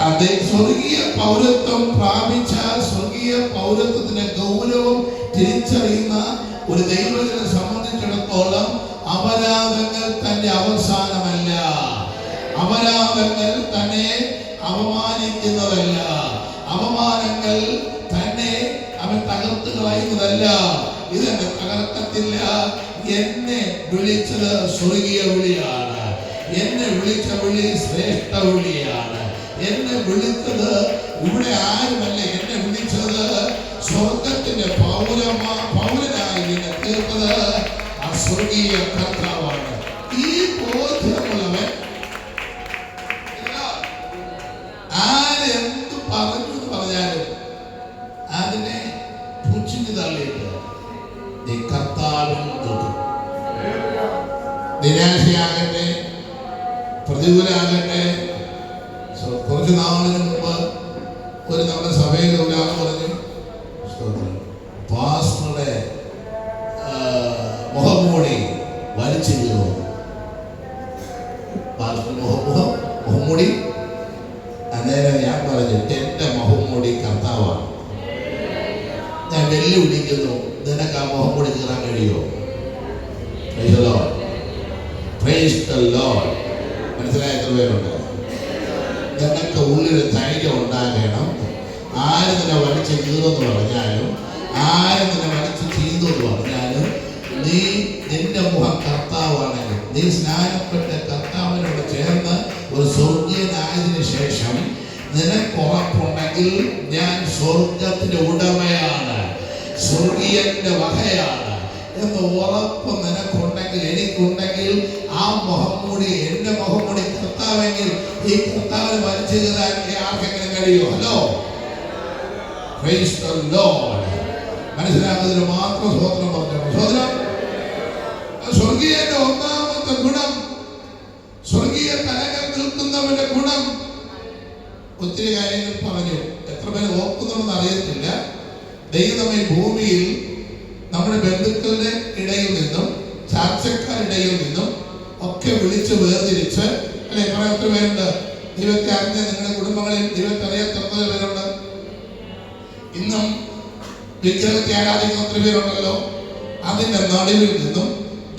അത് സ്വർഗീയ പൗരത്വം പ്രാപിച്ച സ്വർഗീയ പൗരത്വത്തിന്റെ ഗൗരവം തിരിച്ചറിയുന്ന ഒരു ദൈവത്തിനെ സംബന്ധിച്ചിടത്തോളം അപരാധങ്ങൾ തന്റെ അവസാനമല്ല, അപരാധങ്ങൾ തന്നെ അപമാനിക്കുന്നതല്ല, അപമാനങ്ങൾ തന്നെ അവൻ തകർത്ത് കളയുന്നതല്ല. ഇതെന്നെ തകർക്കത്തില്ല. എന്നെ വിളിച്ചത് സ്വർഗീയ വിളിയാണ്, എന്നെ വിളിച്ച വിളി ശ്രേഷ്ഠ വിളിയാണ്. എന്നെ വിളിച്ചത് ഇവിടെ ആരുമല്ല, എന്നെ വിളിച്ചത് സ്വർഗത്തിന്റെ പൗരനായി എന്നെ തീർത്തത് ആ സ്വർഗീയ കർത്താവാണ്. ഈ ബോധ്യമുള്ളവൻ ആരെന്ത് പറഞ്ഞു എന്ന് പറഞ്ഞാലും അതിനെ പുച്ഛിച്ച് തള്ളിയിട്ട് നീ കർത്താവിൽ നോക്കും. നിരാശയാകട്ടെ, പ്രതികൂലാകട്ടെ. കുറച്ച് നാളിന് മുമ്പ് ഒരു നമ്മുടെ സഭയിൽ ഒരാൾ പറഞ്ഞു, പാസ്റ്ററുടെ മുഖംമൂടി വലിച്ചു കീറും. മുഖംമൂടി. അന്നേരം ഞാൻ പറഞ്ഞു, എന്റെ മുഖംമൂടി കർത്താവാണ്. ഞാൻ വെല്ലുവിളിക്കുന്നു, നിനക്ക് ആ മുഖംമൂടി കീറാൻ കഴിയുമോ? മനസ്സിലായ എത്ര പേരുണ്ട്? നിനക്ക് ഉള്ളിൽ ധൈര്യം ഉണ്ടാകണം. ആര് നിന്നെ വലിച്ച് കീറുമെന്ന് പറഞ്ഞാലും, ആര് നിന്നെ വലിച്ച് ചെയ്തെന്ന് പറഞ്ഞാലും, നീ നിന്റെ മുഖം കർത്താവാണെങ്കിൽ, നീ സ്നാനപ്പെട്ട കർത്താവിനോട് ചേർന്ന് ഒരു സ്വർഗീയനായതിനു ശേഷം നിനക്ക് ഉറപ്പുണ്ടെങ്കിൽ ഞാൻ സ്വർഗത്തിന്റെ ഉടമയാണ്, സ്വർഗീയന്റെ വകയാണ് എന്ന് ഉറപ്പ് നിനക്കുണ്ടെങ്കിൽ, എനിക്കുണ്ടെങ്കിൽ, ആ മുഖംമൂടി എന്റെ മുഖംമൂടി കർത്താവെങ്കിൽ ഈ കർത്താവിനെ വലിച്ചു കീറാൻ ആർക്കെങ്കിലും കഴിയുമോ? ഹലോ, മനസ്സിലാക്കുന്നതിന് മാത്രം സ്വതന്ത്രം പറഞ്ഞു. സ്വതന്ത്രം സ്വർഗീയന്റെ ഒന്നാമത്തെ ഗുണം, സ്വർഗീയ തലങ്ങൾ നിൽക്കുന്നവന്റെ ഗുണം. ഒത്തിരി കാര്യങ്ങൾ പറഞ്ഞു, എത്ര പേര് ഓർക്കുന്നുണ്ടെന്ന് അറിയത്തില്ല. ദൈവം ഈ ഭൂമിയിൽ നമ്മുടെ ബന്ധുക്കളുടെ ഇടയിൽ നിന്നും ചർച്ചക്കാരിടയിൽ നിന്നും ഒക്കെ വിളിച്ച് വേർതിരിച്ച്, അല്ലെ, കുറെ ഒത്തിരി പേരുണ്ട്. ദൈവത്തെ അറിഞ്ഞ നിങ്ങളുടെ കുടുംബങ്ങളിൽ ദൈവത്തെ അറിയാത്ത ഒത്തിരി പേരുണ്ട്. ഇന്നും വിഗ്രഹത്തെ ആരാധിക്കുന്ന ഒത്തിരി പേരുണ്ടല്ലോ. അതിന്റെ നടുവിൽ നിന്നും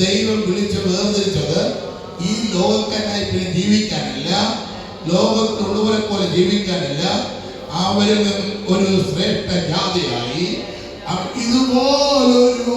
ദൈവം വിളിച്ച് വേർതിരിച്ചത് ഈ ലോകക്കാരായി പിന്നെ ജീവിക്കാനല്ല, ലോകത്തുള്ളവരെ പോലെ ജീവിക്കാനല്ല, അവരിൽ നിന്നും ഒരു ശ്രേഷ്ഠ ജാതിയായി ഇതുപോലൊരു